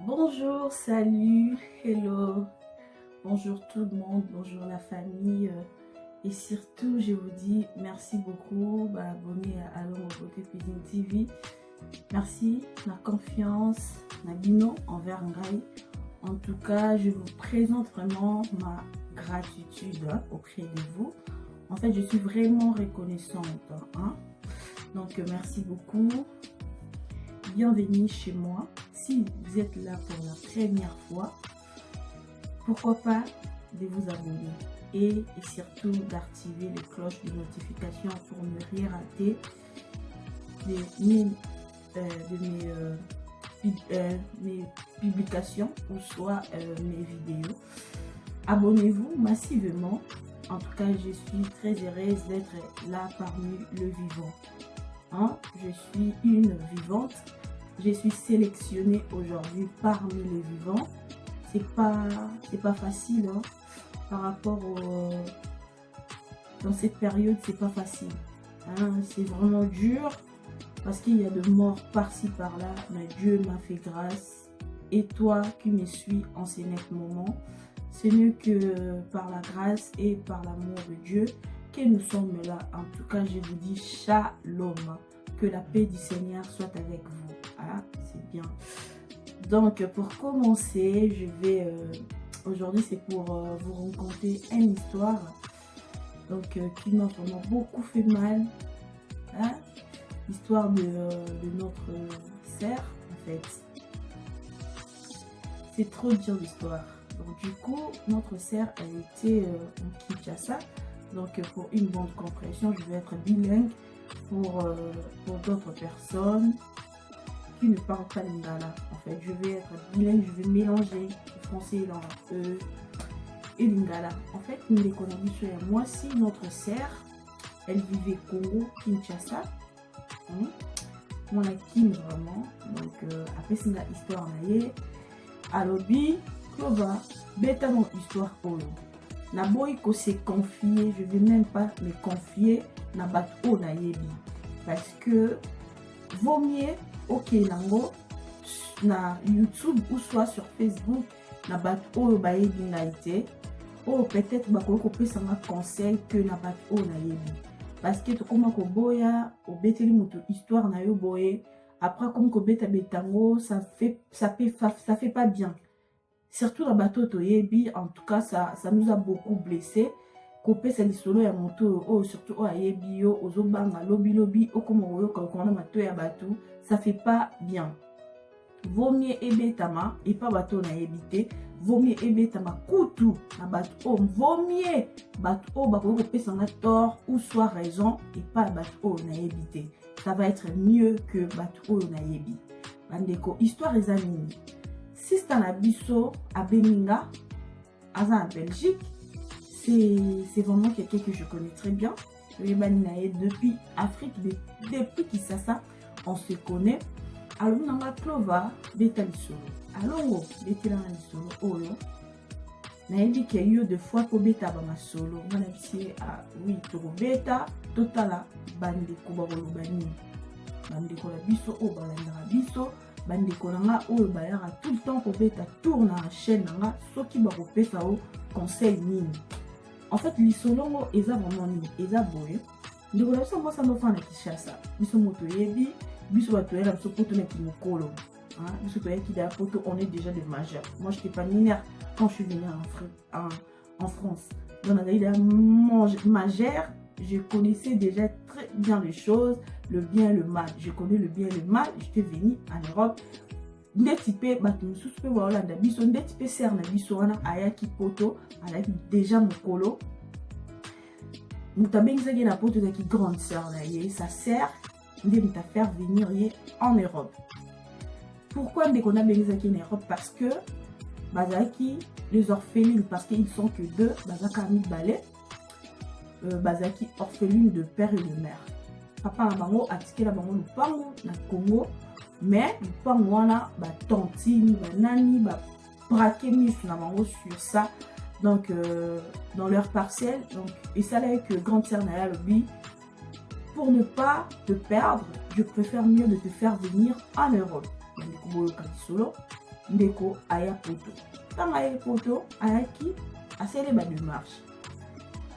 Bonjour, salut, hello, bonjour tout le monde, bonjour la famille. Et surtout, je vous dis merci beaucoup d'abonner à Allons au Beauté Cuisine TV. Merci, la confiance, la bino envers Ngai. En tout cas, je vous présente vraiment ma gratitude auprès de vous. En fait, je suis vraiment reconnaissante. Donc, merci beaucoup. Bienvenue chez moi. Si vous êtes là pour la première fois, pourquoi pas de vous abonner et surtout d'activer les cloches de notification pour ne rien rater mes publications ou soit mes vidéos. Abonnez-vous massivement. En tout cas, je suis très heureuse d'être là parmi le vivant. Je suis une vivante. Je suis sélectionnée aujourd'hui parmi les vivants. C'est pas facile par rapport dans cette période, c'est pas facile. C'est vraiment dur parce qu'il y a de morts par-ci par-là, mais Dieu m'a fait grâce. Et toi qui me suis en ce moment, ce n'est que par la grâce et par l'amour de Dieu que nous sommes là. En tout cas, je vous dis shalom. Que la paix du Seigneur soit avec vous. C'est bien. Donc, pour commencer, je vais... aujourd'hui, c'est pour vous raconter une histoire qui m'a vraiment beaucoup fait mal. L'histoire de notre sœur, en fait. C'est trop dur l'histoire. Donc, du coup, notre sœur, elle était en Kinshasa. Donc, pour une bonne compréhension, je vais être bilingue. Pour d'autres personnes qui ne parlent pas lingala. En fait, je vais être bilingue, je vais mélanger le français dans et lingala. En fait, nous les connaissons sur moi. Si notre sœur, elle vivait Congo, Kinshasa, on a Kim vraiment. Donc, après, c'est une histoire naïe. Alobi, Clova, bêta mon histoire pour Naboy ko se confier, je vais même pas me confier na bato na yebi parce que vaut mieux ok nango na YouTube ou soit sur Facebook na bato ba yebi na été ou peut-être ba ko pesa ma conseil que na bato na yebi parce que to koma ko boya o beteli muto histoire na yo boye après comme ko beta betango ça fait pas bien. Surtout la bateau toyebi, en tout cas, ça nous a beaucoup blessés. Kopé c'est solo ya moto, surtout au ayebi yo, aux obanga lobi, au comme quand on a bateau ya bateau, ça fait pas bien. Vaut mieux ebetama et pas bateau na yebité. Vaut mieux ebetama koutou na bateau. Vaut mieux bateau bako kopé sans tort ou soit raison et pas bateau na yebité. Ça va être mieux que bateau na yebi. Bandeko, histoire les amis. Sista Nabiso à Beninga, en Belgique, c'est vraiment quelqu'un que je connais très bien. Depuis Afrique, depuis Kinshasa, on se connaît. Alors, on a Clova, Betalisolo. Alors, Betalisolo, Oyo. Nayebi qu'il y a eu deux fois pour Beta Bama Solo. On a dit, oui, Toro Beta, Totala, Bandeko Barolobani. Bandeko Labiso, Balandra Biso. Bandeko nanga oyo bayara tout le temps pour beta tour na chaîne nanga soki ba kopesa o conseil nini. En fait lisolongo eza vraiment nini eza boye ndeko na biso mbosa no fana Kinshasa biso moto yebi biso bato yela biso poto na kimokolo biso to yaki da poto on est déjà des majeurs. Moi j'étais pas mineure quand je suis venue en France. Donc on a eu majeur. Je connaissais déjà très bien les choses, le bien et le mal. Je connais le bien et le mal. J'étais venue en Europe. Ndetipe bato susu pe Hollande biso ndetipe ser na biso wana ayaki poto ayaki déjà mokolo. Mutabengi zaki na poto zaki grande sœur na ye sa sœur ndé mta faire venir ye en Europe. Pourquoi ndeko na bengi zaki en Europe? Parce que bazaki les orphelines parce qu'ils sont que deux bazaka mibale. Bazaki orpheline de père et de mère. Papa na bango atike la bango lupango na Congo, mais lupango wana ba tantine ba nani ba braquer misu na bango sur ça. Donc dans leur parcelle, donc et ça là que grande sœur na lobby pour ne pas te perdre, je préfère mieux de te faire venir en Europe. ndeko aya poto. Tant aya poto ayaki asele ba démarche.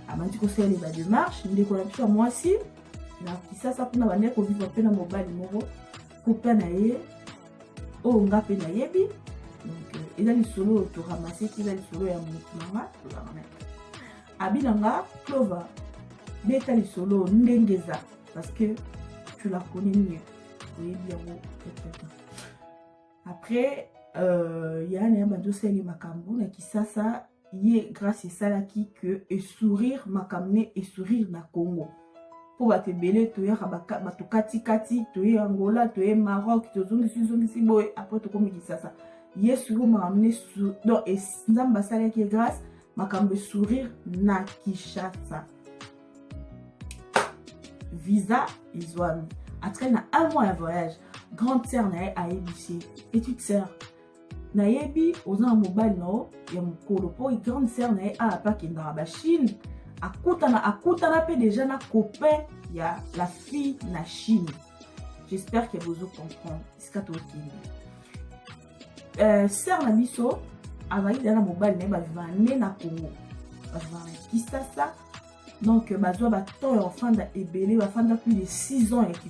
Abandi ko sele ba démarche ndeko na biso mwasi na kisasa kuna bande ko vivre pe na mobali moko couple na ye o nga pe na yebi. Donc il a lisolo to ramasser il a lisolo ya mutanga to ramasser. Abilanga Clover beta lisolo ndengeza parce que tu la connais mieux. Oui, bien très. Après il y a un bando seli makambu na kisasa yé grâce à ça qui que et sourire makamne et sourire na Congo. Pour ba te belé to ya ba to kati to ya Angola to ya Maroc to zongi boy après to comme kisasa. Yé sourire makamne sur donc et nzamba sala qui grâce makambe sourire na Kinshasa. Visa Izwami. Après na un mois de voyage, grande sœur na ABC, petite sœur na yebi oza mobile no ya mukolo po grande sœur na a pa kenda ba Chine akutana pe déjà na copain ya la fille na Chine. J'espère que vous comprenez ce que tu dis. Sœur na biso azali na mobile na ba vane na Congo. Ba vane Kinshasa. Donc, bazwa bato ya enfanda ebele bafanda plus de 6 ans et qui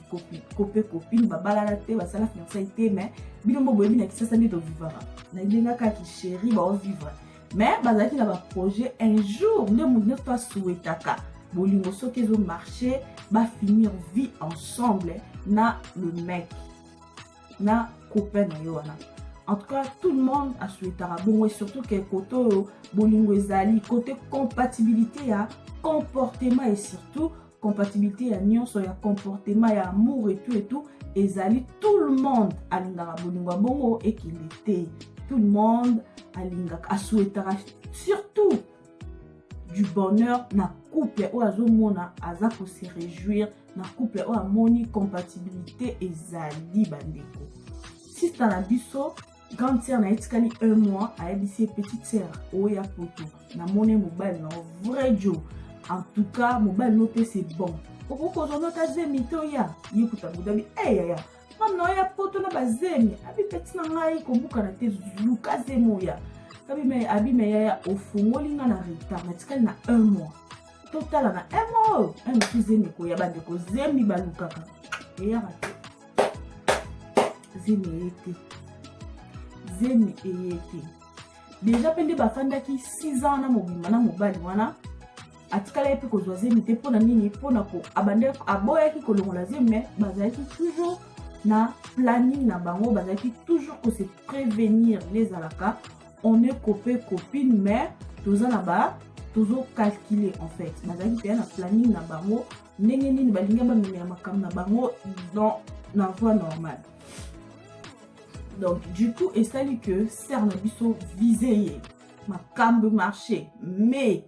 copine babala te basala fiançailles mais bilombo boyebi na Kinshasa nde to vivra na ndenga kaki chéri ba vivre mais bazaki na ba projet un jour nde mudne to souhaitaka bolingo soki ezo marcher ba finir vie ensemble na le mec na copain na yo wana. En tout cas, tout le monde a souhaité bon et surtout que côté bolingo ezali côté compatibilité à comportement et surtout compatibilité à nyonso ya comportement ya amour et tout ezali tout le monde alingaka bolingo bongo et qu'il était tout le monde alingaka a souhaité surtout du bonheur na couple ou azomona aza ko se réjouir na couple ou amoni compatibilité ezali bandeko. Si c'est un abisso grande sœur na etikali 1 mois a ABC petite sœur oya poto na moné mobile na vrai Joe. En tout cas mobile no pe c'est bon okoko zono ta zemi to ya yikuta budabi ya mam no ya poto na bazemi abi petit na ngai ko buka na te luka zemo ya abi me ya ofungoli nga na retard na etikali na 1 mois total na 1 mois un petit zemi ko ya bande ko zemi balukaka ya rate zemi ete déjà pende bafandaki 6 ans na mobimba na mobali wana atikala epe kozwa zemi te mpona nini mpona ko abande aboyaki kolongola zemi mais bazalaki toujours na planning na bango bazalaki toujours ko se prévenir les alaka on est copine mais toza na ba toujours calculer en fait bazalaki pe na planning na bango ndenge nini balinga bamemela makambo na bango dans la voie normale. Donc du coup et ça dit que sœur na biso visé makambo marché mais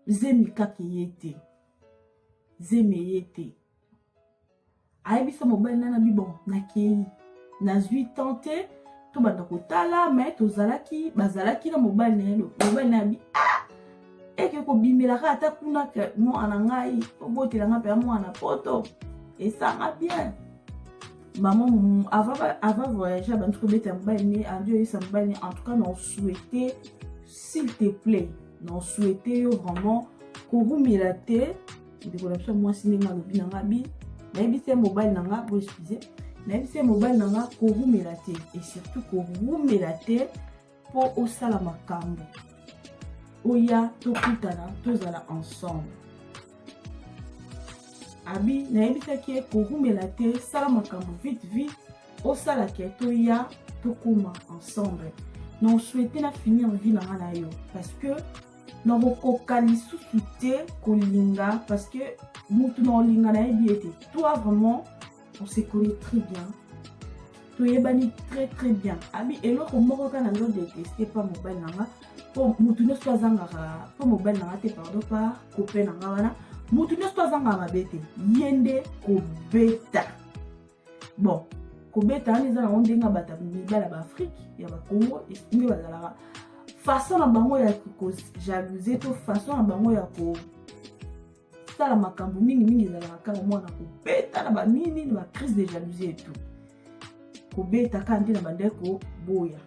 zemi kaki yete ayebiso mobile nana bibon nakei na 8 ans te to banda kotala mais tozalaki bazalaki na mobile na bi eke ko bimelaka ata kuna ke mwana ngai obotelanga pe mwana poto et ça va bien. Maman avant voyager avant de mettre un bain en Dieu et ça bain en tout cas non souhaité s'il te plaît non souhaité vraiment qu'on vous mirate de connexion moi cinéma le bien ngabi na ebité mobile nanga pour excuser na ebité mobile nanga qu'on vous mirate et surtout qu'on vous mirate pour au sala makambo oya to kutana tozala ensemble abi na ebitaki kokumela te sala makambo vite au sala ke toya tokoma ensemble non souhaiter na finir vie na yo parce que non bokoka lisusu te kolinga parce que mutu na olinga na ebiete toi vraiment on se connaît très bien toyebani très bien abi eloko moko kana ndo détester pas mobile nanga po mutu ne soit zangaka po mobile nanga te pardon pas copain nanga wana mutu ne soit zangaka mabete yende kobeta bon kobeta ni zana ondenga bata mibala ba Afrique ya ba Congo et ngi bazala façon na bango ya ko jalouser to façon na bango ya ko sala makambo mingi zala kaka mwana kobeta na ba nini na ba crise de jalousie et tout kobeta kandi na bandeko boya.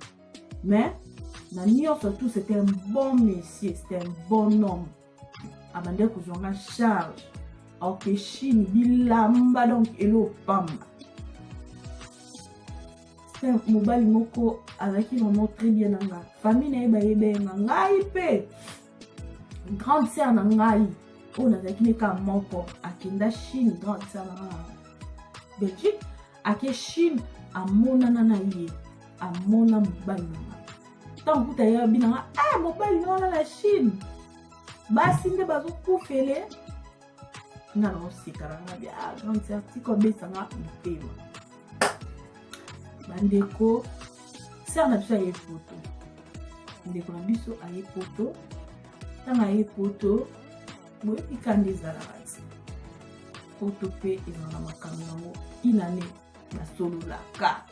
Mais na nion surtout c'était un bon monsieur, c'était un bon homme. Abandeko zonga charge. Ok, Chine bilamba donc elo pamba. C'est un mobile moko avec vraiment très bien nanga. Famille na eba ebe ngai pe. Grande sœur na ngai. On a avec ka moko akenda Chine grande sœur na Belgique. Ake Chine amona na ye. Amona mobile nanga. Tant que tu as bien mobile na la Chine. Basi nde bazo kufele. Na no sikaranga bia grande sœur tiko besanga mpema. Bandeko sœur na biso aye poto. Ndeko na biso aye poto. Tanga aye poto. Boye ikande zalati. Poto pe ezana makambo nango inane na solulaka.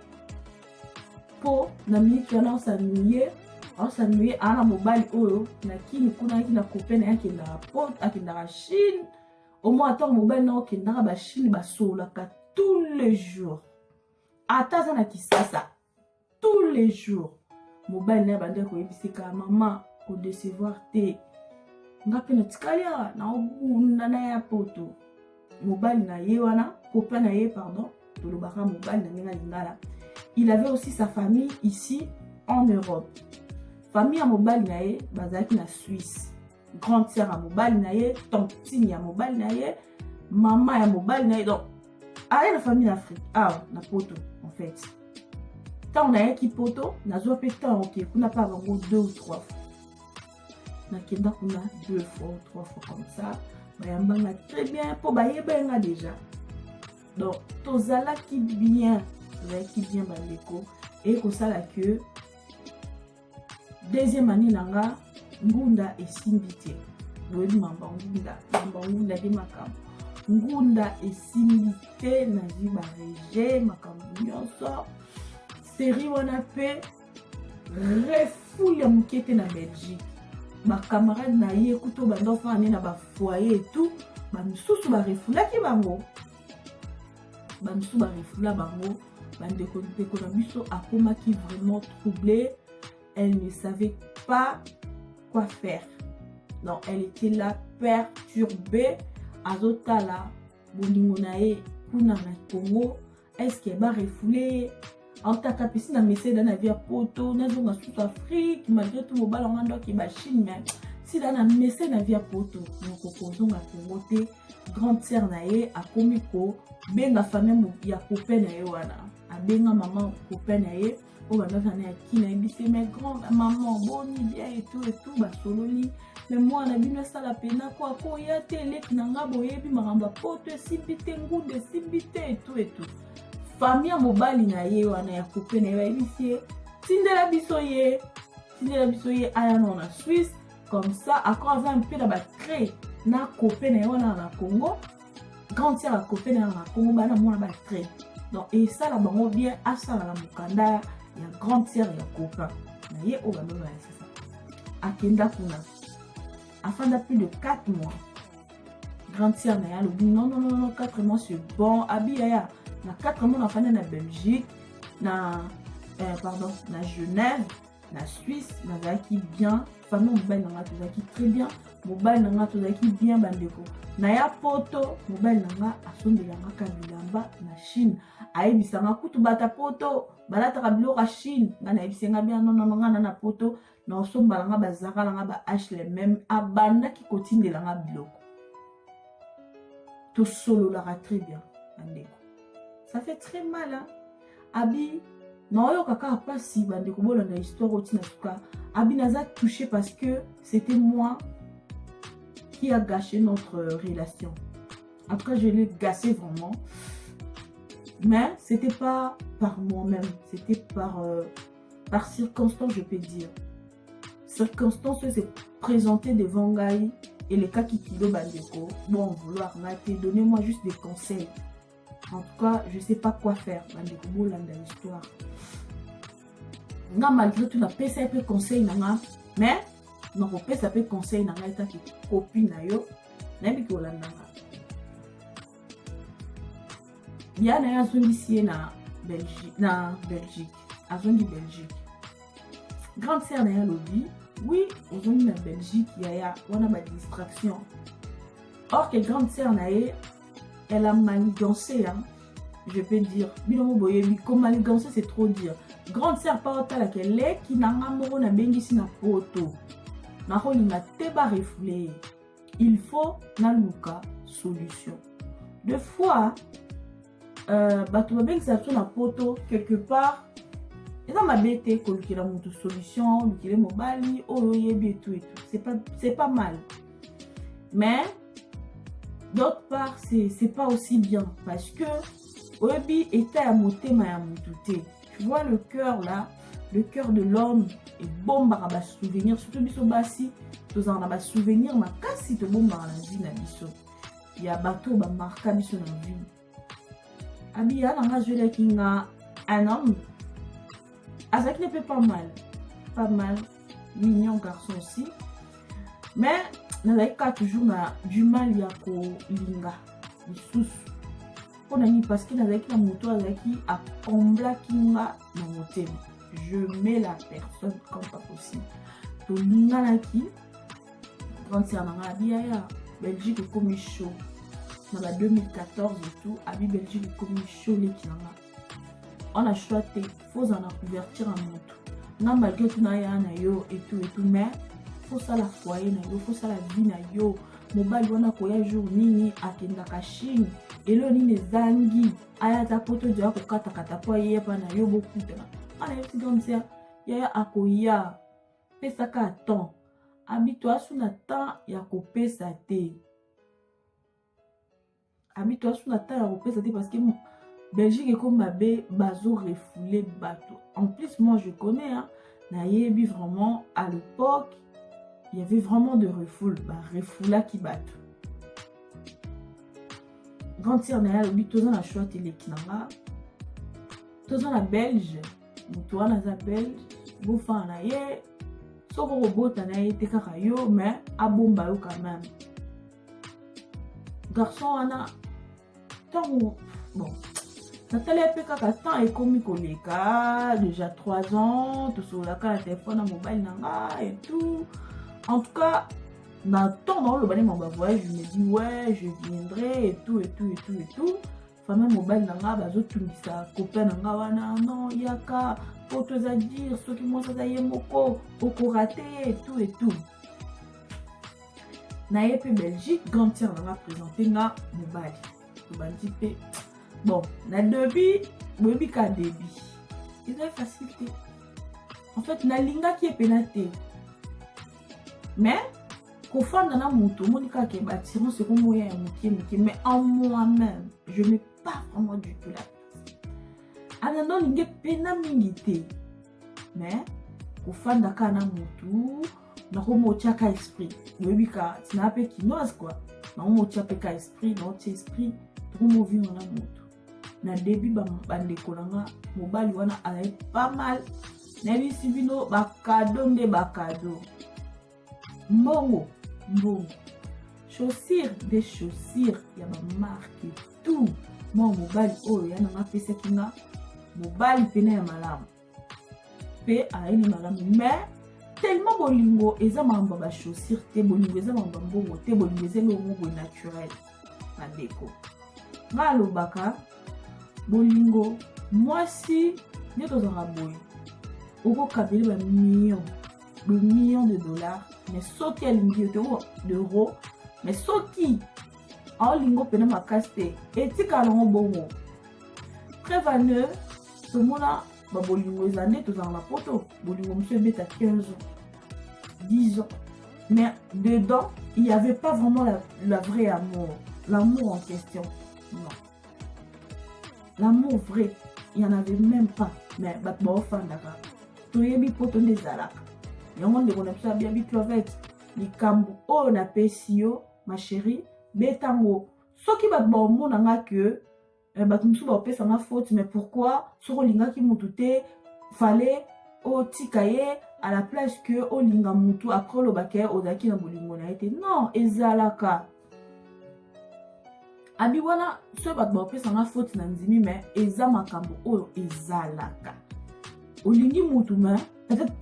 Po na minute wana osanuye ana mobile oyo na kini kuna ki na copain yake na pot akindaka Chine. Au moins attends mobile na okindaka ba Chine ba solulaka tous les jours. Ata za na kisasa tous les jours. Mobile na bande ko yebisika maman ko décevoir te. Ngapi na tikalia na obunda na ya poto. Mobile na ye wana, copain na ye pardon, tolobaka mobile na ngenga lingala. Il avait aussi sa famille ici en Europe. Famille à mobile na ye, bazaki na Suisse. Grande sœur à mobile na ye, tantine à mobile na ye, maman à mobile na ye. Donc, allez la famille en Afrique. Ah, na poto en fait. Tant on a qui poto, na zo pe tant ok, kuna pas vraiment 2 ou 3 fois. Na kenda kuna 2 fois ou 3 fois comme ça. Bayambanga très bien pour bayebenga déjà. Donc, tozala qui bien bandeko et ko sala que deuxième année nanga ngunda esimbité. Boyebi mamba ngunda de makambo. Ngunda esimbité na ziba reje makambo nyonso. Série wana pe refoule mukete na Belgique. Ma camarade na ye kuto bando fa na ba foyer et tout, ba misusu ba refula ki bango. Ba misusu ba refula bango. Bandeko na biso akoma qui vraiment troublée, elle ne savait pas quoi faire. Donc elle était là perturbée. Azotala bolingo na ye kuna na Congo, est-ce qu'elle va refouler en ta capacité na message dans la vie poto na zonga sous Afrique malgré tout mobile en ando ki ba Chine mais si dans na message na vie poto donc kozonga Congo te grande sœur na ye akomi ko benga famille ya copain na ye wana abenga maman copain na ye o bana fana ya kina ebise mais grand maman boni bien et tout ba sololi mais moi na bino sala pena ko ya tele kinanga boyebi maramba poto sibite ngunde sibite et tout famille mobile na ye wana ya copain na ye ebise tindela biso ye aya na Suisse comme ça encore avant un peu na ba créer na copain na ye wana na Congo grande sœur à copain na Congo bana mona ba créer donc et ça la bango bien à ça la mukanda ya grande sœur ya copain na ye o bano na c'est ça akenda kuna afin plus de 4 mois grande sœur na ya lobi non 4 mois c'est bon abi ya na 4 mois na fana na Belgique na na Genève na Suisse na zaki bien famille mobile na ngato zaki très bien mobile na ngato zaki bien bandeko na ya poto mobile na nga asondela ngaka bilamba na Chine ayebisanga kutu bata poto balata kabilo Chine ngana ebisenga bien non ngana na poto na osombala nga bazaka nga ba H même abanda ki kotindela nga biloko to solo la très bien bandeko. Ça fait très mal hein. Abi non yo kaka pas si bandeko bola na histoire otina suka abi naza touché parce que c'était moi qui a gâché notre relation. Après je l'ai gâché vraiment. Mais c'était pas par moi-même, c'était par circonstance, je peux dire. Circonstance s'est présentée devant Gaï et les cas qui kilo bandeko. Bon, vouloir m'attendre, donnez-moi juste des conseils. En tout cas, je sais pas quoi faire. Bandeko bolanda l'histoire. Nga malgré tout, la paix ça peut conseil nanga, mais non paix ça peut conseil nanga eta ki copine na yo, na bi ko landa. Ya na ya zungisiye na Belgique. Azongi Belgique. Grande sœur na ya lobby. Oui, aujourd'hui na Belgique, il y a une distraction. Or que grande sœur na elle a manigancé, hein. Je peux dire, bilomo boyebi, comme manigancé c'est trop dire. Grande sœur pas autant laquelle est qui n'a pas moro na bengi si na poto. Na roli na teba refoulé. Il faut na luka solution. Deux fois, bato ba bengi sa na poto quelque part. Et dans ma bête, que l'on a une solution, le mobile, oh yebi et tout et tout. C'est pas mal. Mais d'autre part, c'est pas aussi bien parce que Oyebi était à monter ma yamoutouté. Tu vois le cœur là, le cœur de l'homme est bon à souvenir, surtout biso basi, tous en a souvenir, ma kasi te bon à la vie na biso. Il y a bateau ba marqué biso na vie. Abi ya na jole kinga un homme. Azaki ne peut pas mal, mignon garçon aussi, mais Nazaki toujours du mal yako linga, sous. Parce que Nazaki la moto Azaki a combla kinga na motel. Je mets la personne comme pas possible. To linga naki, quand c'est en Arabie, Belgique est comme chaud. Dans la 2014 et tout, Abi Belgique est comme chaud les kinga. On a choisi, faut en couverture en moto. Non, malgré tout, et tout, mais faut ça la foyer, faut ça la vie, mobile, on a quoi jour, nini, akenda kachine, et le nini zangi, ayata poto de la kata po yé, pana yo beaucoup de. On a dit comme ça, yaya akoya, pesa ka temps, habite-toi sous la temps, ya ko pesa te. Habite-toi sous la temps, ya ko pesa te parce que Belgique est comme ma bazo refoulé bateau. En plus, moi je connais, hein, Naïebi vraiment à l'époque, il y avait vraiment de refoule, refoula qui bateau. Grande sœur Naya, le but, tous en a choisi les kinanga, tous en a belge, toi en a belge, bouffant en a yé, soko robot en a yé, te karayo, mais à bomba quand même. Garçon en a, tant bon. Nathalie a fait temps et comme koleka déjà 3 ans, tout sur la carte téléphone mobile nanga et tout. En tout cas, dans le bani mon voyage, je me dis ouais, je viendrai et tout et tout et tout et tout. Famille mobile nanga bazo tout ça copain nanga wana non yaka photos à dire ce qui moi ça y moko oko raté et tout et tout. Na yepe Belgique grand tiers nanga présenté na mobile. To bandi pe. Bon, na débit, oui, ka débit. Ils ont facilité. En fait, na linga qui est pénaté. Mais, qu'au fond de la moto, Monica qui est bâti, c'est comme moi, mais en moi-même, je n'ai pas vraiment du tout la place. Anano linga pena mingité. Mais, qu'au fond de la moto, na homo chaka esprit. Oui, ka, tu n'as pas quinoise quoi. Na homo chaka esprit, notre esprit, tout le monde vit dans la moto. Na début bandeko nanga mobali wana alaye pas mal na bisi bino bakado nde bakado mbongo chaussures des chaussures ya ba marque tout moi mobali oyo ya nanga pesa kinga mobali pena ya malamu pe aini malamu mais tellement bolingo eza mamba ba chaussures te bolingo eza mamba mbongo te bolingo eza longo naturel na déco ngalo baka bolingo moi si nous avons raboyé au cabine de millions de dollars mais sauter à l'ingénieur d'euros mais sauter en lingo pena ma caste et tu calons bongo prévenez tout le monde a bolingo les années tous en la photo bolingo monsieur bête à 15 ans 10 ans mais dedans il n'y avait pas vraiment la vraie amour l'amour en question non. L'amour vrai, il n'y en avait même pas. Mais bon, fan d'accord. Tu es bien poton des alak. Il y a un monde qui a bien clovette. Les cambo, oh na pesio, ma chérie, betango. Ce qui va bon mon anga que, batumsu ba opé sama faute. Mais pourquoi? Sur linga qui moutouté, fallait au tikaye à la place que au linga moutou après le baké au daki na bolingo na été. Non, ezalaka. abi wana so bato bapesanga faute na ndimi me eza makambo oyo ezalaka olingi mutu me peut-être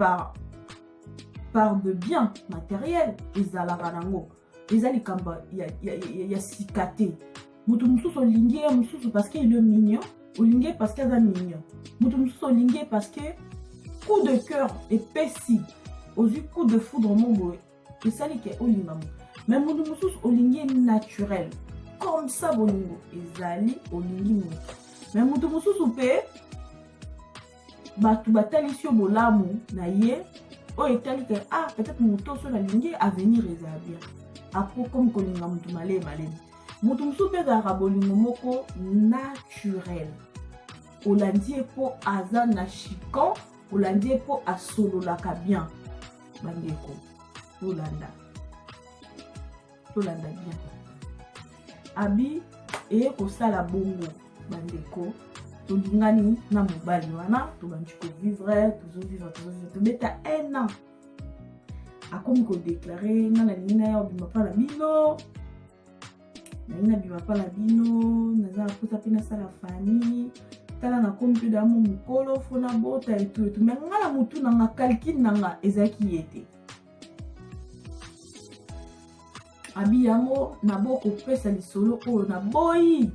par de bien matériel ezalaka nango eza likambo ya sika te mutu mosusu olingi ye mosusu parce que il est mignon olingi parce que eza mignon mutu mosusu olingi parce que coup de cœur epesi ozwi coup de foudre mo boye esali ke olinga mo mais mutu mosusu olingi naturel comme ça bolingo ezali olingi mutu mais mutu mosusu mpe bato batalisi yo bolamu na ye oyo etali ke peut-être mutu oso nalingi avenir ezala bien apo comme kolinga mutu malemi mutu mosusu mpe ezalaka bolingo moko naturel olandi ye mpo aza na chicon olandi ye mpo asololaka bien bandeko tolanda bien abi eye kosala bongo bandeko tolingani na mobali wana tobandi kovivre tobeta 1 an akomi kodeklare nga nalingi na ya obima mpa na bino nalingi nabima mpa na bino naza na posa mpe nasala famille tala nakomi mpe damo mokolo fo na bota etu me nga na motu nanga calcule nanga ezalaki ye te abi yango nabo kopesa lisolo oyo naboyi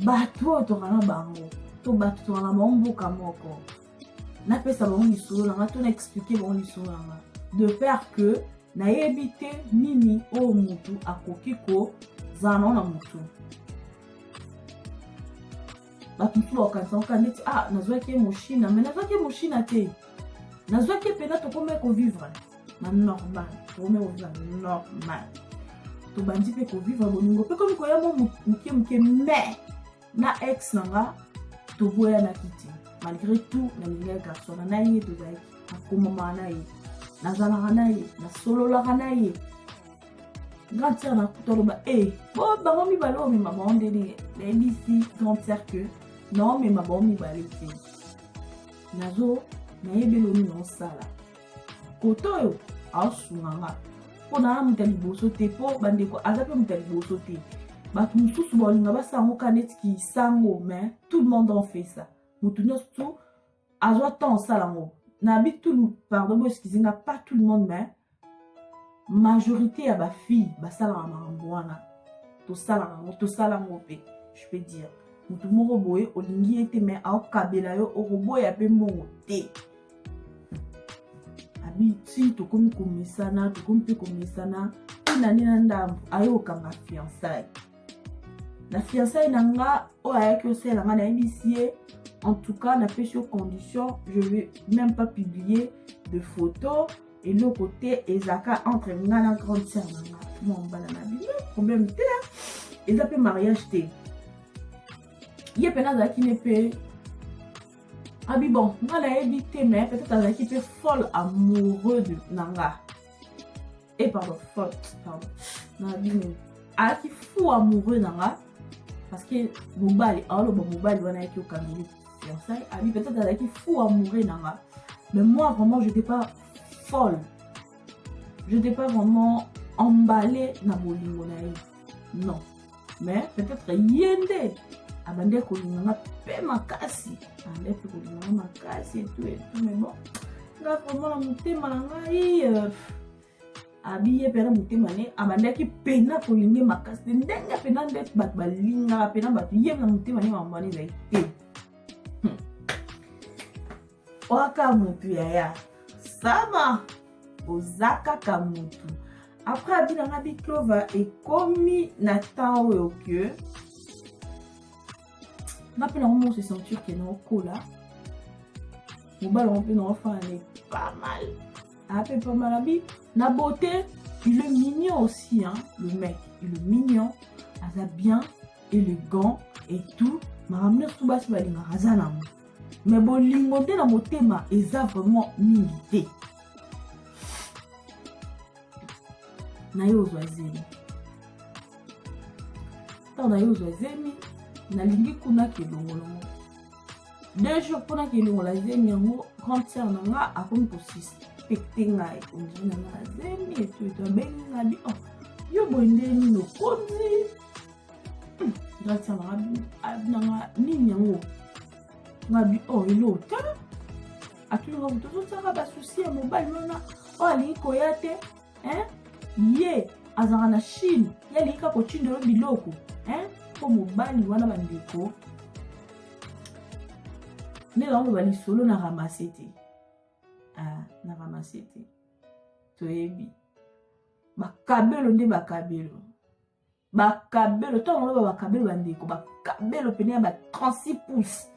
bato oyo tokana bango to bato tokana bango mboka moko napesa bango lisolo nanga to na explike bango lisolo nanga de peur que nayebi te nini oyo mutu akoki kozala nango na mutu bato mosusu bakokanisaka neti nazwaki ye moshina me nazwaki ye moshina te nazwaki ye mpena tokome kovivre na normal tokome kovivre normal tobandi mpe kovivre bolingo mpe komi koyamo moke me na ex nanga toboyanaki te malgré tout nalingi ya garçon na ye tozalaki nakomama na ye nazalaka na ye nasololaka na ye grande sœur nakuta aloba bango mibale oyo mema bango ndeni nayebisi grande sœur que naomema bango mibale te nayebeloni naosala kote oyo aosunganga mpo na moto ya liboso te mpo bandeko aza mpe moto ya liboso te bato mosusu baolinga basango ka neti kisango mais tout le monde en fait ça motu nyonso azwa temps osala yango nabi tout pardon bo excusinga pas tout le monde mais majorité ya bafille basalaka makambo wana tosala yango mpe je peux dire motu moko boye olingi ye te mais aokabela yo okoboya mpe mbongo te abi ti tokomi komesana tina nde na ndambo aye kokanga fiançaille na fiançaille na nga oyo ayaki osala nga nayebisi ye en tout cas napesi yo condition je vais même pas publier de photos et le côté ezaka entre nga na grande sœur na nga mombala na bino problème te eza mpe mariage te ye mpe nazalaki ne mpe abi bon nga nayebi te mais peut-être azalaki mpe folle amoureux de nanga pardon nabino azalaki fou amoureux nanga parce que mobali aoloba mobali wana yaki okangeli fiançaille abi peut-être azalaki fou amoureux nanga mais moi vraiment j'étais pas folle j'étais pas vraiment emballée na bolingo na ye non mais peut-être ye nde abande kolinganga mpe makasi abande mpe kolinganga makasi etu mais bon nga vraiment na motema na ngai abi ye mpe na motema ne abandaki pena kolinge makasi te ndenge pena nde bato balingaka pena bato ye na motema ne mambo wana ezali te oaka motu yaya sama oza kaka motu après abi nanga biclova ekomi na temps oyo ke nga mpe nango mo se sentir ke naokola mobali yango mpe naofana ne pas mal ape pas mal abi na beauté il est mignon aussi hein, le mec il est mignon aza bien élégant et tout makambo nyonso basi balingaka aza nango mais bolingo nde na motema eza vraiment mingi te na ye ozwa zemi ntango na ye ozwa zemi nalingi kuna kelongolongo 2 jours mpona kelongola zemi yango grande sœur na nga akomi kosuspecte ngai ondiri na nga na zemi etu abengi nga bi yo boye nde nini okonzi grande sœur nanga nini yango ngabi oh elota atulunga mutu tozaka basusi ya mobali wana oyo alingi koya te ye azalaka na Chine ye alingi kaka kotindela biloko mpo mobali wana bandeko ndenge baloba lisolo na ramase te na ramase te toyebi bakabelo nde bakabelo ntango baloba bakabelo bandeko bakabelo pene ya ba 36 pouces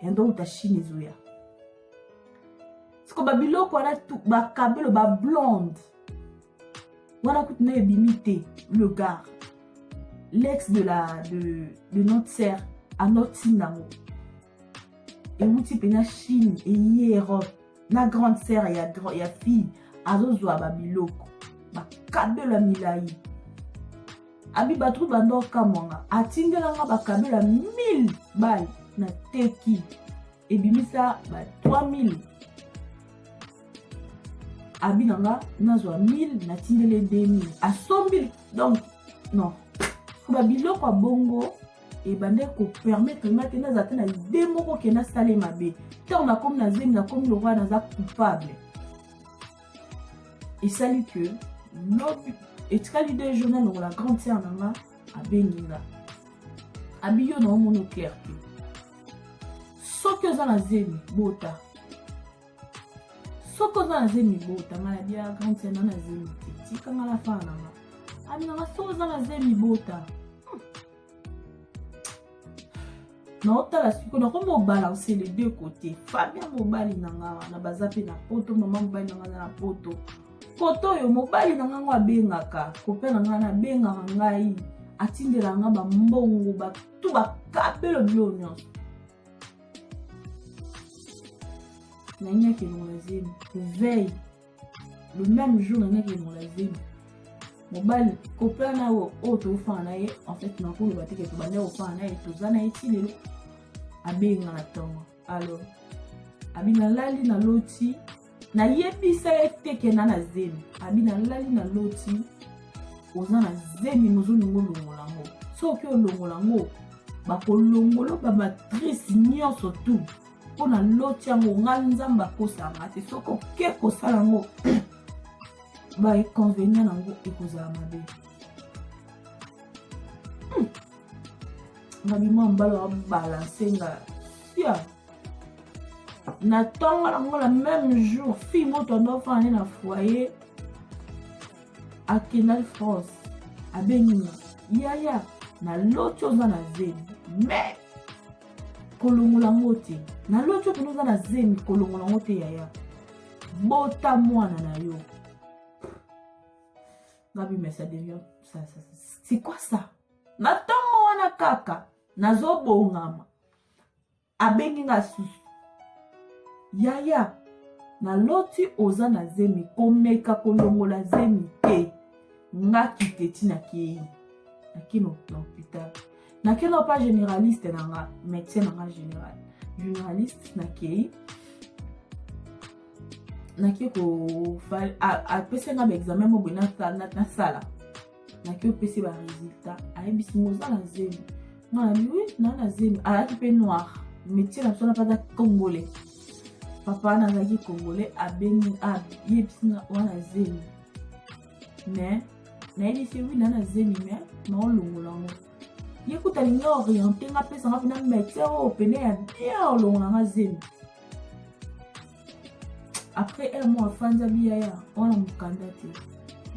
yando uta Chine ezoya siko babiloko wana bakabelo bablonde wana kutu na ebimi te le gars l'ex de notre sœur à notre sinamo ewuti pena Chine eye Europe na grande sœur ya fille azozwa babiloko bakabelo ya milai abi batru bando kamwanga atindelanga bakabelo ya 1000 bal na teki ebimisa ba 3000 abi nanga nazwa 1000 na tindele 2000 asombi donc non ba biloko ya bongo ebande ko permettre mate naza te na ide moko ke na sale mabe tant na comme na zemi na comme le roi naza coupable et sali que lobi etikali de journal dans la grande sœur nanga abenginga abi yo na mono clair que soki oza na zemi bota soki oza na zemi bota ngala bia grande sœur na zemi te tika ngala fa nanga abi nanga soki oza na zemi bota na otala siko na komo balancer les deux côtés famille mobali nanga na bazape na poto mama mobali nanga na poto koto yo mobali nanga ngo abengaka kope nanga na bengaka ngai atindela nga ba mbongo ba tu ba kabelo bio nyonso na nya ke no lazemi veille le même jour na ke no lazemi mobali kope na o to fa na ye en fait na ko le batike to bande o fa na ye to zana itile abenga na tongo alors abina lali na loti na yebisa eteke na zemi abina lali na loti oza na zemi mozolingo longola ngo soki olongola ngo bakolongolo ba matrice nyonso tu mpona loti yango nga nzambe akosanga te soki oke kosala ngo bainconvénient nango ekozala mabe ngabi mwa mbala balanse nga sia na tonga nango la même jour fille moto andofane na foyer akenda France abenginga yaya na loti oza na zemi mais kolongola ngo te na loti oyo oza na zemi kolongola ngo te yaya bota mwana na yo ngabi mais ça devient ça c'est quoi ça na tongo wana kaka nazobongama abenginga susu yaya na loti oza na zemi komeka kolongola zemi te nga kiteti na kei nakino na hôpital nakino pas généraliste nanga médecin nanga généraliste na kei naki ko apesi nga ba examen mo bena na sala naki opesi ba résultat ayebisi moza na zemi nga na oui na zemi alaki pe noir métier na sona pas congolais papa nazalaki congolais abeni yebisi nga wana zemi mais nayebisi wi na zemi mais naolongola ngo yekuta linga orienté nga pesa nga pena métier oyo pene ya bien olongola nga zemi après un mois fanza biaya wana mukanda te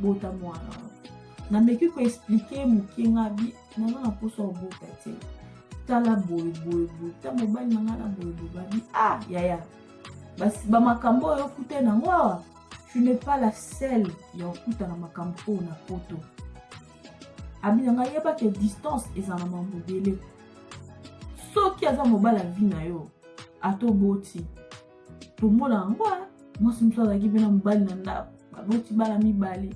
bota mwana na meki ko expliquer mukinga bi nanga na poso bota te tala boy ta mobali nanga na boy babi yaya basi ba makambo yo kute na ngwa tu n'es pas la seule ya okuta na makambo na poto abi nanga yeba ke distance ezana mambobele soki aza mobala vi na yo ato boti tomona ngwa mwasi mosu azalaki mpe na mobali na ndako baboti bala mibale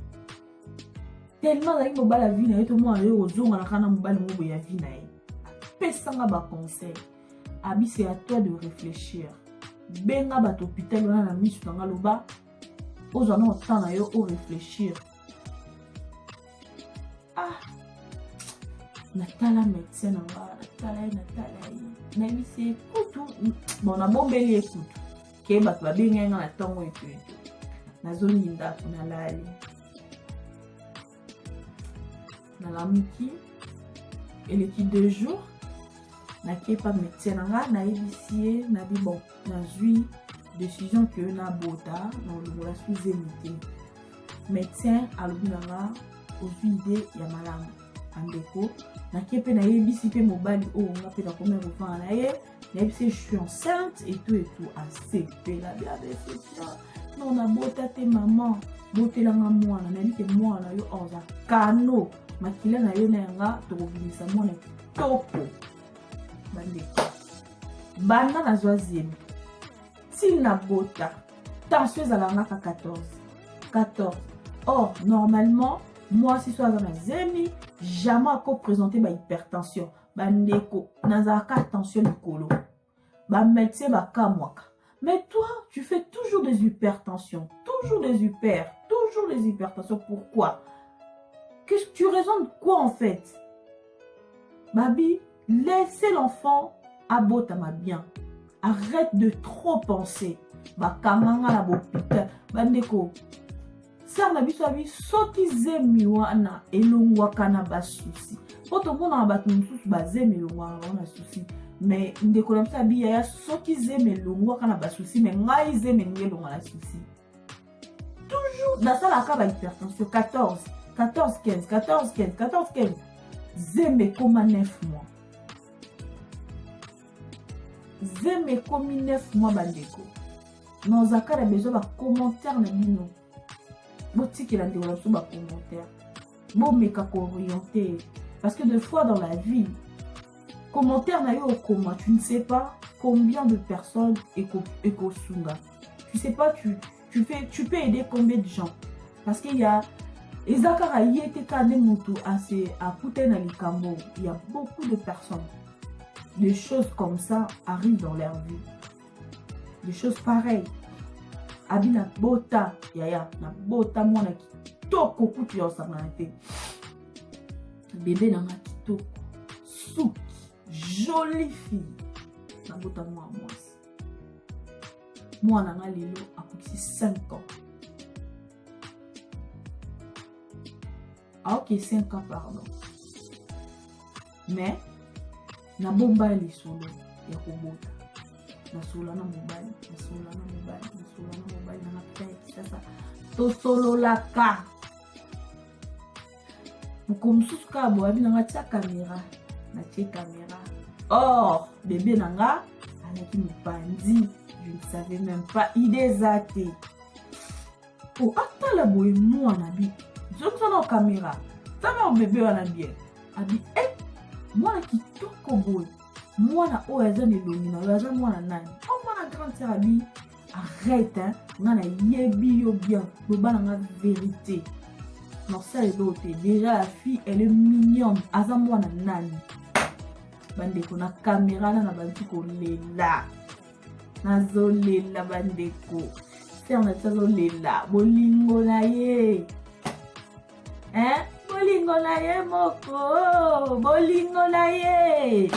tellement azalaki mobali ya vi na ye tomona yo ozonga na kaka na mobali moko ya vi na ye apesanga baconseil abi c'est à toi de réfléchir benga bato hôpital wana na misu nanga loba ozwa na otan na yo o réfléchir natala médecin natala nayebisi kutu bon nabombeli ekutu ke bato babengai nga na ntongo etu nazongi ndako nalali nalamuki eleki 2 jours nakie pa médecin nanga nayebisi ye nabi bon nazwi décision ke nabota nalongola suzemi te médecin alobi nanga ozwi ide ya malamu andeko nakie mpe nayebisi mpe mobali oyo nga mpe nakomi kofanga na ye nayebisi je suis enceinte et tout asepela biabesepia non nabota te mama botelanga mwana nayebike mwana yo oza kano makila na yo na yanga tokobimisa mwana kitoko bandeko banda nazwa zemi ntina bota tension ezalangaka 14 or normalement moi si soit na zemi jamais ako présenter ba hypertension bandeko nazalaka tension likolo ba médecin bakamwaka mais toi tu fais toujours des hypertensions toujours des hypertensions pourquoi? Qu'est-ce que tu raisonnes quoi en fait? Babi, laissez l'enfant à botama bien. Arrête de trop penser. Bakamanga la bopita. Bandeko. Sar na biso abi soki zemi wana elongwa kana basusi. Poto mona batu mususu bazemi elongwa wana susi. Mais ndeko na biso abi ya soki zemi elongwa kana basusi mais ngai zemi elongwa na susi. Toujours dans ça la ka ba hypertension 14-15. Zeme comme 9 mois. Zeme comme 9 mois bandeko. Nos akara besoin ba commentaire na bino. Botiki la ndeko ba commentaire. Bon meka ko orienter parce que des fois dans la vie commentaire na yo comment tu ne sais pas combien de personnes éco sunga. Tu sais pas tu peux aider combien de gens parce qu'il y a il y a beaucoup de personnes. Des choses comme ça arrivent dans leur vie. Des choses pareilles. Abina bota, yaya, na bota mwana kitoko kutu ya osanganate. Bébé nanga kitoko, souki, jolie fille. Na bota mwana mwasi. Mwana nga lelo akukisi 5 ans. Ah ok, 5 ans, pardon. Mais, na bomba li solo ya kubota. Na solo na mobile, na mapeki sasa. To solo la ka. Mukumsusu ka bo abi nanga tia caméra, na tia caméra. Or, bébé nanga alaki mupandi, je ne savais même pas idée zate. Oh, atala boy mwana bi. Je suis en caméra. Ça va au bébé on a bien. Abi mwana kitoko boy. Mwana o ezane longina, ezane mwana nani. Oh mwana grande sœur abi. Arrête hein. Ngana yebi yo bien. Bobana nga vérité. Non ça est l'autre. Déjà la fille elle est mignonne. Aza mwana nani. Bandeko na caméra na bandiko lela. Nazo lela bandeko. C'est on a tazo lela. Bolingo na ye. Hein? Bolingo na ye moko. Bolingo na ye.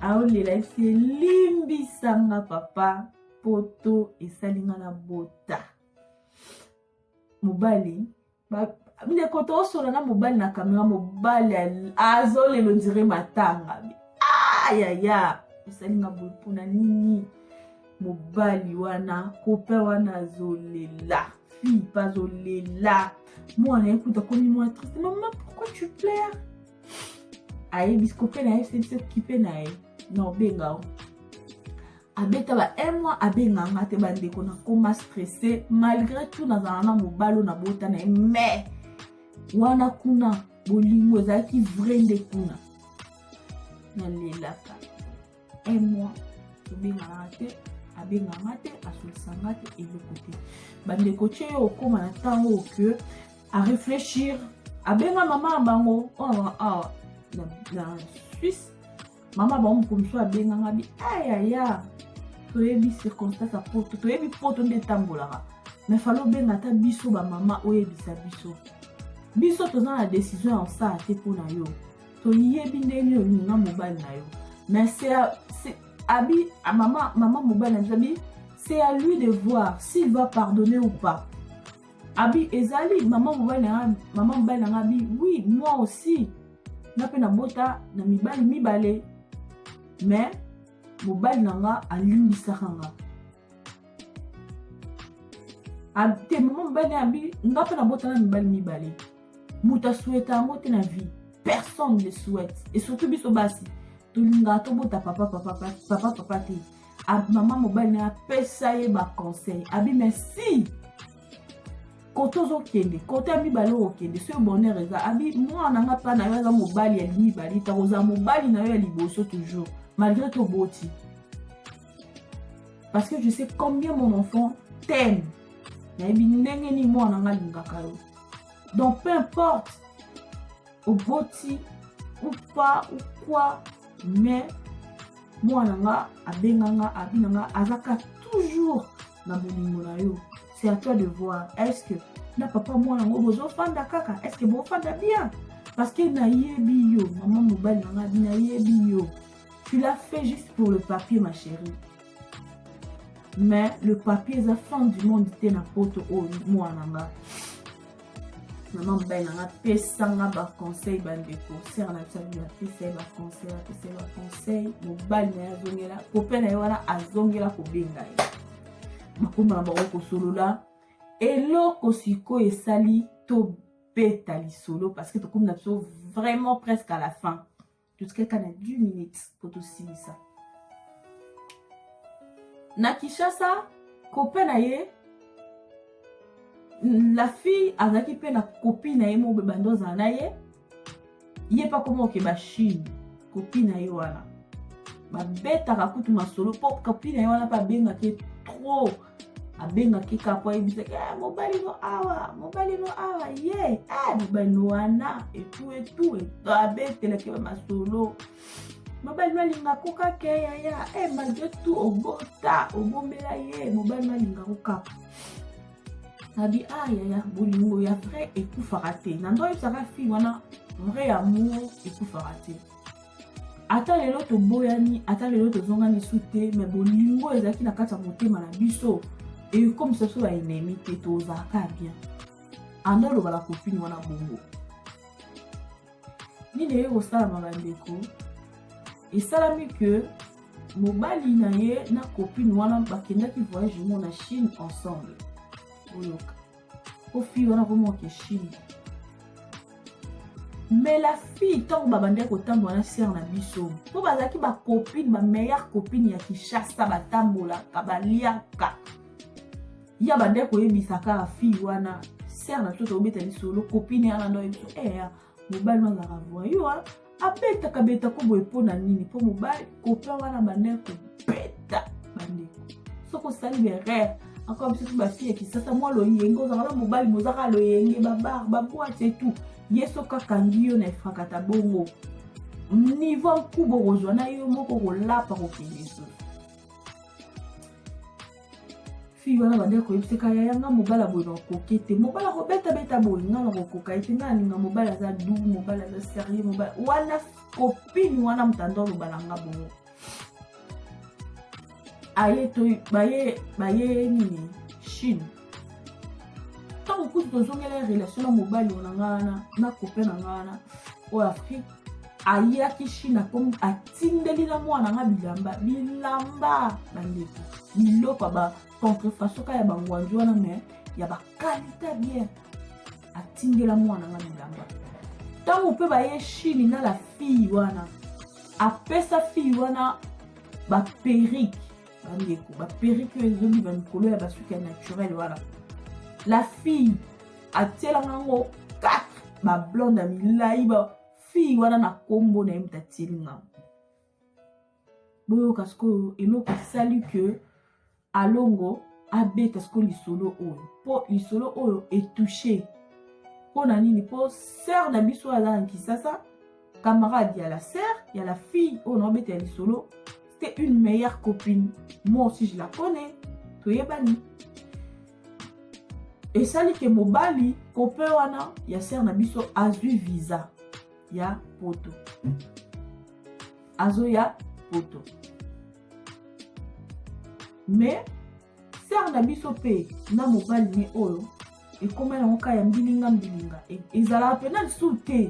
Aolela c'est limbi sanga papa. Poto et salinga na bota. Mobali. Mine koto solo na mobali na kamera mobali azole lo dire matanga. Ayaya. Salinga bopuna nini. Mobali wana copain wana zolela. Fille pas zolela. Moi, écoute, moi triste. Maman, pourquoi tu pleures? Aïe, biscope na c'est ce qui peut na. Non, benga. Abeta ba mois abenga ngate bande ko na koma stressé malgré tout na zana mobalo na bota na mais wana kuna bolingo ezaki vrai nde kuna. Na lelaka. Mois benga ngate abenga ngate asulsangate et le côté. Bande ko tche yo koma na tango que à réfléchir à benga maman bango na Suisse maman bango comme ça benga ngabi aïe toyebi circonstance à poto toyebi poto nde tambolaka mais falo benga ta biso ba maman oyebisa biso toza na décision en ça te pona yo to yebi ndenge olinga mobali na yo. Mais c'est abi à maman mobile na abi, c'est à lui de voir s'il va pardonner ou pas. Abi ezali maman mobile na abi, oui, moi aussi na pe na bota na mibale mais mobile nanga alimbisaka nga. Te maman mobile na abi nga pe na bota na mibale. Muta souhaite yango te na vie. Personne ne le souhaite. Et surtout biso basi. Tolinga to bota papa te. Maman mobile na pesa ye ba conseil. Abi merci. Koto zo kende, koto mibale o kende, ce bonheur eza. Abi moi nanga pa na yo za mobile ya mibale, ta roza mobile na yo ya liboso toujours, malgré to boti. Parce que je sais combien mon enfant t'aime. Na ebi ndenge ni moi nanga lingaka yo. Donc peu importe au boti ou pas ou quoi, mais moi nanga abenganga abinanga azaka toujours na bolingo na yo. C'est à toi de voir. Est-ce que na papa moi nango bozo fanda kaka? Est-ce que bo fanda bien? Parce que na yebi yo, maman mobile nanga na yebi yo. Tu l'as fait juste pour le papier ma chérie. Mais le papier est la fin du monde te na poto o moi nanga. Maman mobile nanga pesanga ba conseil bandeko. Sert na tsabi ba pesa ba conseil, mobile na azongela, copain na yo wana azongela ko benga ye. Makomba na bango kosolola eloko siko esali to beta lisolo parce que tokomi na biso vraiment presque à la fin. Jusqu'à 10 minutes pour tout ça. Na Kinshasa, copain na ye, la fille azaki pe na copine na ye mo bebandoza na ye, ye pa komo ke ba Chine, copine na ye wana. Ba beta ka kutu masolo pop copine na ye wana pa benga ke trop. Abenga kika po ebise mobali no awa yeah mobali no wana et tout abetela ke masolo mobali no linga koka ke ya malgré tout obota obombela ye mobali no linga koka abi ya bolingo ya vrai ekufaka te nando yebisaka fille wana vrai amour ekufaka te ata lelo toboyani ata lelo tozongani su te mais bolingo ezalaki na kati ya motema na biso. Et comme ça soit ennemi, tu es aux arcades bien. En dehors de la copine, on a bongo. Ni de au salama bandeko. Et salami que mobali na ye na copine wana bakenda ki voyage mon na Chine ensemble. Oyoka. Au fille wana vraiment que Chine. Mais la fille tant que babandeko tambo wana sert na biso. Po bazaki ba copine, ma meilleure copine ya Kinshasa batambola kabaliaka. Ya bandeko yebisaka fille wana sert na toto obeta lisolo copine ana ndo yebiso mobile wana la voyo abeta kabeta ko boye pona nini po mobile copain wana bandeko beta bandeko soko sali berre encore biso ba fille qui sasa moi lo yengo za wana mobile mozaka lo yenge babar baboite et tout yeso kakangi yo na ifrakata bongo niveau kubo rozwana yo moko ko lapa ko kineso wana bandeko yebiseka yanga mobala boye na kokete mobala ko beta boye ngala ko koka itinga ninga mobala za du mobala za sérieux mobala wana copine wana mtando lo balanga bongo aye to baye nini Chine tant que tu zongela relation na mobali wana ngana na copain na ngana o Afrique aye ki Chine comme atindeli na mwana nga bilamba bandeko biloko ba contrefaçon ka ya bangwanju wana mais ya ba qualité bien atingela mwana nga bilamba tant pe ba ye Chine na la fille wana apesa fille wana ba perruque bandeko ba perruque ezobi ba mikolo ya basuki ya naturel wana la fille atiela ngo 4 ba blonde milai ba fille wana na kombo na yemta tilinga boyo kasko eloko sali que alongo abeta sko lisolo oyo po lisolo oyo etouché po na nini po sœur na biso ala Kinshasa camarade ya la sœur ya la fille oyo na beta lisolo c'était une meilleure copine moi aussi je la connais toyebani et sali que mobali copain wana ya sœur na biso a eu visa ya poto. Azo ya poto. Mais sœur na biso pe na mobali ne oyo ekoma na moka ya mbilinga ezala pena lisuté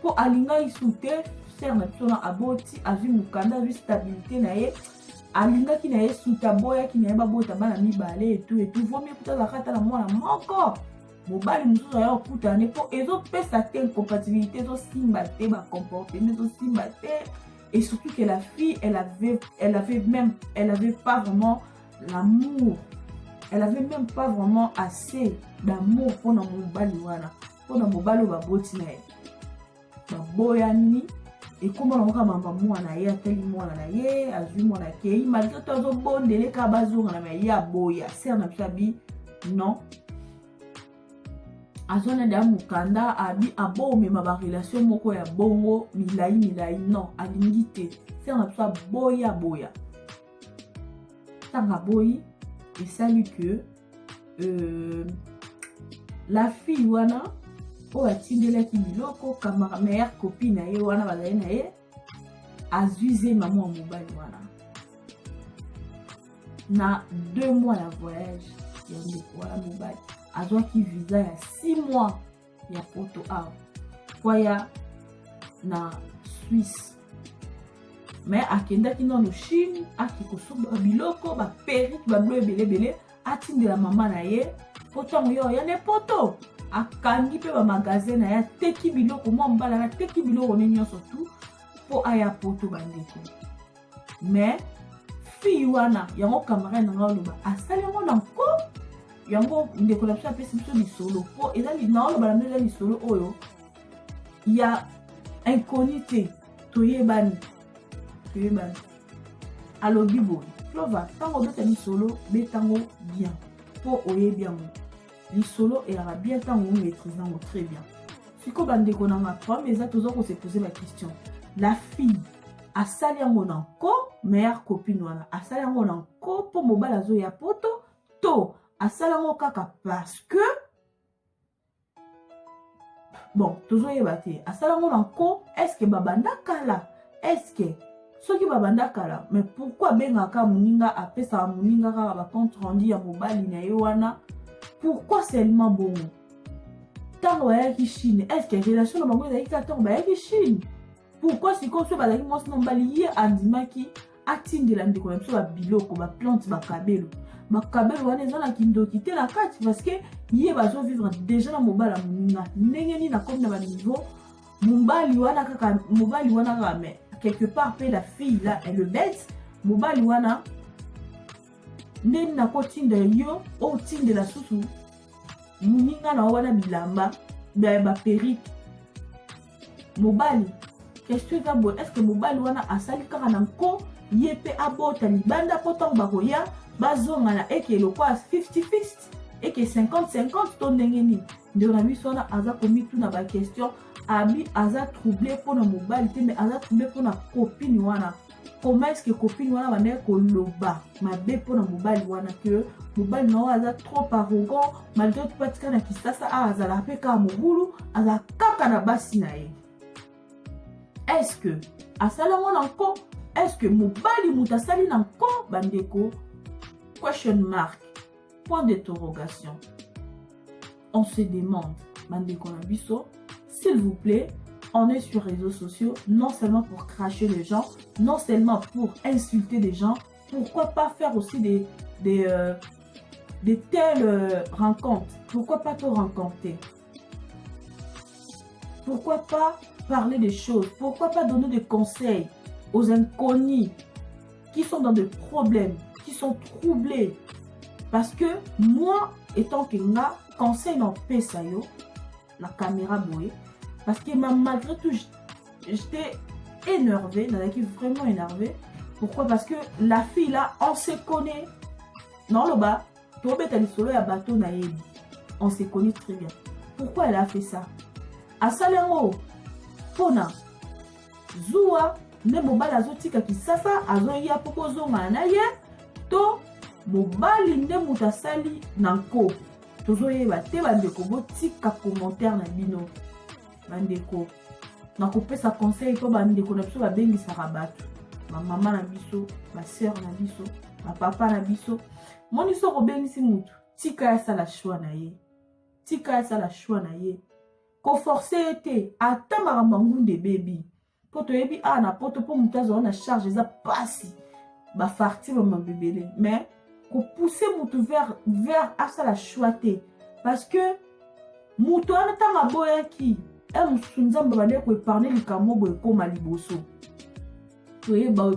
po alinga isuté sœur na biso na aboti azwi mukanda azwi stabilité na ye alinga ki na ye suta boya ki na ye babota bana mibale et tout vomi kuta za kata na mwana moko mobali mususu ya okutane po ezopesa te incompatibilité ezosimba te bacomportement ezosimba te. Et surtout que la fille, elle avait pas vraiment l'amour. Elle avait même pas vraiment assez d'amour pour na mobali wana. Pour na mobali ba botina ye. Ba boyani et comment on va mamba mwana ye ateli mwana na ye, azui mwana kei malgré tout zo bondele ka bazonga na ya boya. Ser na bisabi non. Azona da mukanda abi abome ma relation moko ya bongo milai non alingi te c'est na ça boya tanga boyi et salut que la fille wana o atindela ki biloko kamara meilleure copine na ye wana bazali na ye azuze maman mobali wana na 2 mois la voyage ya ndeko wana mobali azwaki visa ya 6 mois ya poto awa kwaya na Suisse. Mais akendaki nano Chine aki kosoba biloko ba perruque ba bleu belebele atindela mama na ye poto yo ya ne poto akangi pe ba magasin na ya teki biloko mo mbala na teki biloko ne nyonso tout po aya poto bandeko. Mais fille wana yango camarade na ngalo ba asali ngo na ko yango ndeko la pesa pesa biso lisolo po ezali na olo bala ndela lisolo oyo ya inconnu toyebani alobi boy Flova tango beta lisolo betango bien po oye bien mo lisolo et la bien tango maîtrisant très bien siko bandeko na ma trois mais ça toujours qu'on se poser la question la fille asali yango na ko meilleure copine wana asali yango na ko po mobala zo ya poto to asalango kaka parce que bon toujours yebate asalango nanko est-ce que babanda kala est-ce que soki babanda kala mais pourquoi bengaka muninga apesa muninga kaka ba compte rendu ya mobali na ye wana pourquoi seulement bongo tango bayaki Chine est-ce que relation na bango ezalaki kaka tango bayaki Chine pourquoi sikoyo so bazalaki mwasi na mobali ye andimaki atindela ndeko na biso babiloko baplante bakabelo bakabelo wana eza na kindoki te na kati parce que ye bazo vivre déjà na mobala moninga ndenge nini akomi na baniveau mobali wana kaka mais quelque part pe la fille là elle le bête mobali wana ndeni na kotinda yo otindela susu moninga na wana bilamba baperrique mobali question eza boye est-ce que mobali wana asali kaka na nko ye pe abota libanda po ntango bakoya bazonga na eke lokwa 50-50 eke 50-50 to ndenge nini ndeko na biso wana aza komituna bakestion abi aza troublé mpona mobali te mais aza troublé mpona copine wana comment est-ce que copine wana bandeki koloba mabe mpona mobali wana ke mobali na oyo aza trop arrogant malgré to patika na kisasa a azala mpe kaka mobulu aza kaka na basi na ye est-ce que asalango na nko est-ce que mobali mutu asali na nko bandeko question mark point d'interrogation on se demande bandeko na biso s'il vous plaît on est sur les réseaux sociaux non seulement pour cracher les gens non seulement pour insulter des gens pourquoi pas faire aussi des telles rencontres pourquoi pas te rencontrer pourquoi pas parler des choses pourquoi pas donner des conseils aux inconnus qui sont dans des problèmes qui sont troublés parce que moi étant que nga conseil n'en pesa yo la caméra boye parce que malgré tout j'étais énervée vraiment énervée pourquoi parce que la fille là on se connaît non le bas solo ya bateau na yebi on se connaît très bien pourquoi elle a fait ça asalengo pona zuwa nde mobali azotika kisasa azoya poko zonga na ye to mobali nde mutu asali na nko tozoyeba te bandeko botika commentaire na bino bandeko nakopesa conseil po bandeko na biso babengisaka bato bamama na biso basœur na biso bapapa na biso moni so kobengisi mutu tika yasala choix na ye tika yasala choix na ye koforce ete ata makambo ngunde bebi po toyebi na poto po mutu azala na charge eza pasi bafarti bamabebele mais kopousse mutu vers asala choix te parce que mutu wana ntango aboyaki mosusu nzambe bande koeparne likambo boye ekoma liboso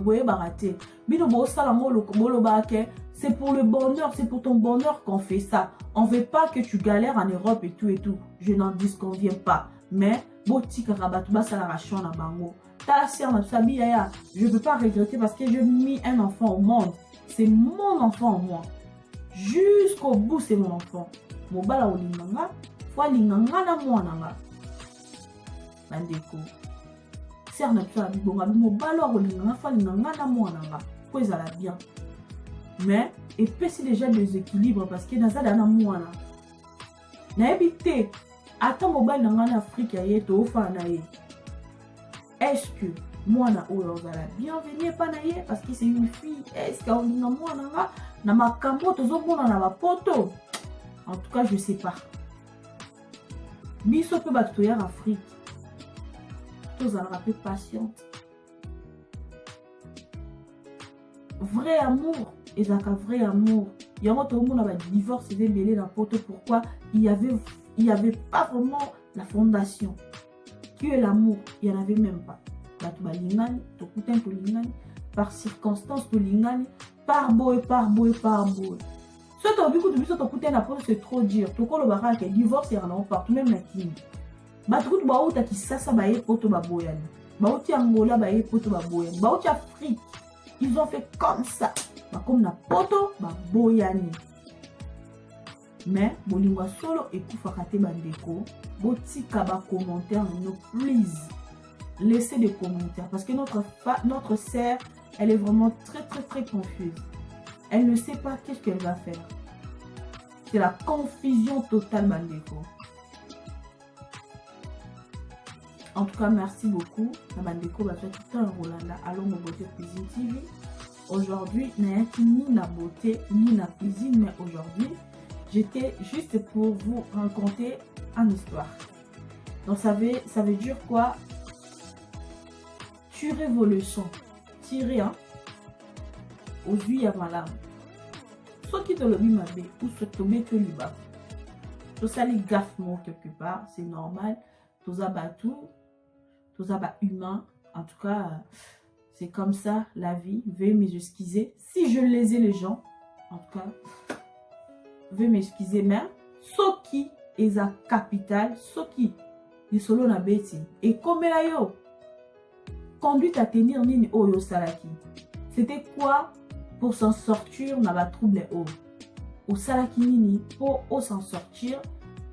boyebaka te bino bosala bolobaka ke c'est pour le bonheur, c'est pour ton bonheur qu'on fait ça. On veut pas que tu galères en Europe et tout et tout. Je n'en disconviens pas. Mais botika rabatou basala rachon na bango. Ta sœur na sabi ya, je peux pas regretter parce que j'ai mis un enfant au monde. C'est mon enfant en moi. Jusqu'au bout c'est mon enfant. Mobala olinganga, fois linganga na mwana nga. Bandeko. Sœur na sabi bonga mobala olinganga, fois linganga na mwana nga. Ko ezala bien. Mais et puis c'est déjà déséquilibre parce que naza dana mwana na ebité ata mobile nanga na Afrique ye to fa na ye est-ce que mwana oyo zala bienvenue pa na ye parce que c'est une fille est-ce que on na mwana nga na makambo tozomona na bapoto en tout cas je sais pas biso pe bato ya Afrique tozala peu patiente vrai amour et ça vrai amour. Il y a un autre monde qui divorce et mêlé dans poto. Pourquoi il y avait pas vraiment la fondation. Qui est l'amour? Il n'y en avait même pas. Par circonstance, par boy. Ce c'est trop dur. Le divorce est partout, même la team. Afrique. Ils ont fait comme ça. Comme na poto, boyani. Mais, bolingwa solo et koufakate bandeko. Botika ba commentaire, no please. Laissez des commentaires. Parce que notre sœur, elle est vraiment très confuse. Elle ne sait pas qu'est-ce qu'elle va faire. C'est la confusion totale bandeko. En tout cas, merci beaucoup. Bandeko, bah, tout le temps, Rolanda. Allons, mon beauté cuisine TV. Aujourd'hui, ni la beauté, ni la cuisine, mais aujourd'hui, j'étais juste pour vous raconter une histoire. Donc, ça veut dire quoi? Tirer vos leçons. Tirer, hein? Aux yeux à malade. Soit qui te le dit, ma bé, ou soit te met que lui-bas. Tout ça, les gaffements quelque part, c'est normal. Tout ça, tout ça, humain. En tout cas, c'est comme ça, la vie. Veuillez m'excuser. Si je lésais les gens, en tout cas, veuillez m'excuser. Mais, ce qui est la capitale, ce qui est solo na beti. Et comme là, yo, conduite à tenir nini oyo salaki. C'était quoi pour s'en sortir na ba trouble o. Au salaki nini pour s'en sortir.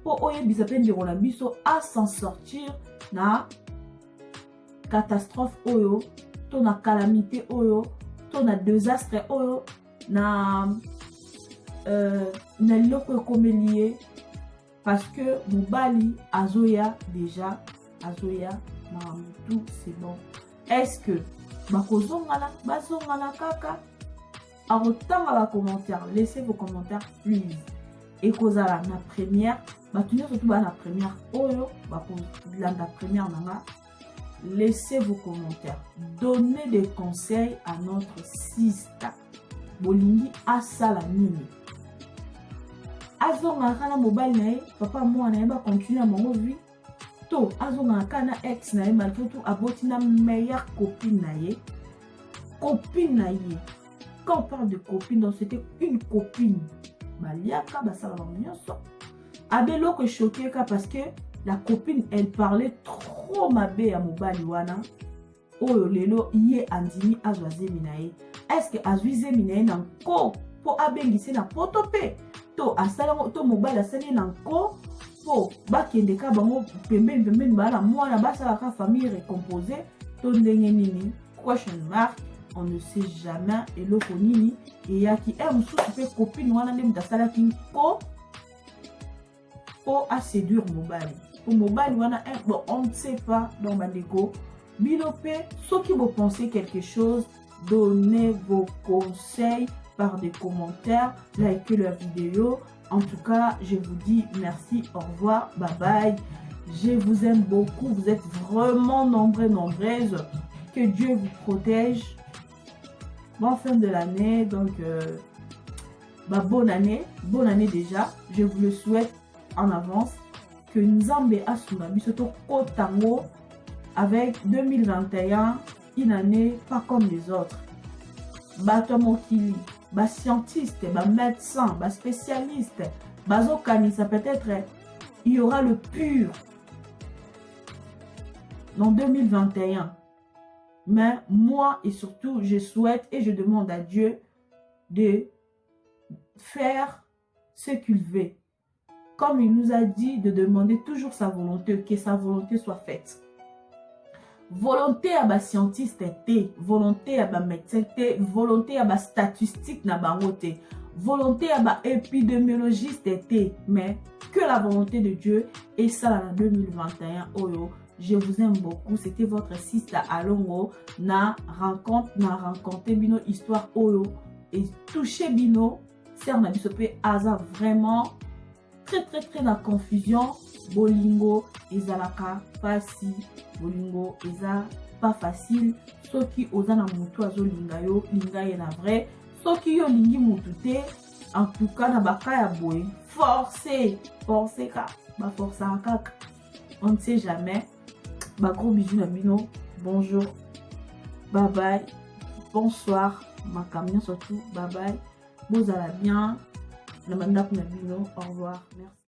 Pour oye bisapen de rolabiso à s'en sortir na catastrophe oyo. Ton a calamité oyo, ton a désastre oyo, na loko comme lié parce que mobali azoya déjà azoya tout c'est bon. Est-ce que bakozongala bazongala kaka a autant à la commentaire, laissez vos commentaires please. Et kozala na première, batunyo surtout ba na première oyo la première nanga. Laissez vos commentaires. Donnez des conseils à notre sister. Bolingi asala nini. Azonga kana mobile nae, papa moi nae ba continuer à mon vie. To azonga kana ex nae malgré tout aboti na meilleure copine nae. Copine nae. Quand on parle de copine, donc c'était une copine. Baliaka basala ba nyonso. Abelo ko choqué parce que la copine, elle parlait trop mabé à mobali wana. Oyo lelo iye andimi azwaze minae. Est-ce que azwize minae nanko po abengise na potope? To asala to mobali asali nanko po bakende ka bango pembeni bana mwana basala ka famille récomposée. To ndenge nini? Question mark. On ne sait jamais eloko nini et yaki mususu pe copine wana ndem tasala kinko po a séduire mobali. pour mobile wana bon on ne sait pas dans bandeko bilope ceux qui vous pensez quelque chose donnez vos conseils par des commentaires, likez la vidéo. En tout cas, je vous dis merci, au revoir, bye bye. Je vous aime beaucoup, vous êtes vraiment nombreuses. Que Dieu vous protège. Bonne fin de l'année, donc bonne année déjà. Je vous le souhaite en avance. Que Nzambe Asuna Bisoto Kotango avec 2021, une année pas comme les autres. Bato mokili, ba scientiste, ba médecin, ba spécialiste, bazokanisa peut-être il y aura le pur en 2021. Mais moi et surtout, je souhaite et je demande à Dieu de faire ce qu'il veut. Comme il nous a dit de demander toujours sa volonté, que sa volonté soit faite. Volonté à ba scientiste te, volonté à ba médecin te, volonté à ba statistique na bango te, volonté à ba épidémiologiste te, mais que la volonté de Dieu et ça en 2021 oyo. Je vous aime beaucoup. C'était votre sister Alongo na rencontre bino histoire oyo et toucher bino ser na bisope aza vraiment très na confusion. Bolingo ezalaka pasi, bolingo eza pas facile. Soki oza na mutu azolinga yo linga ye na vrai, soki yo lingi mutu te en tout cas na baka ya boye forcer ka ba forcer kaka, on ne sait jamais. Gros bisous na bino, bonjour, bye bye, bonsoir, ma camion surtout, bye bye, bozala bien, na mandako na bino, au revoir, merci.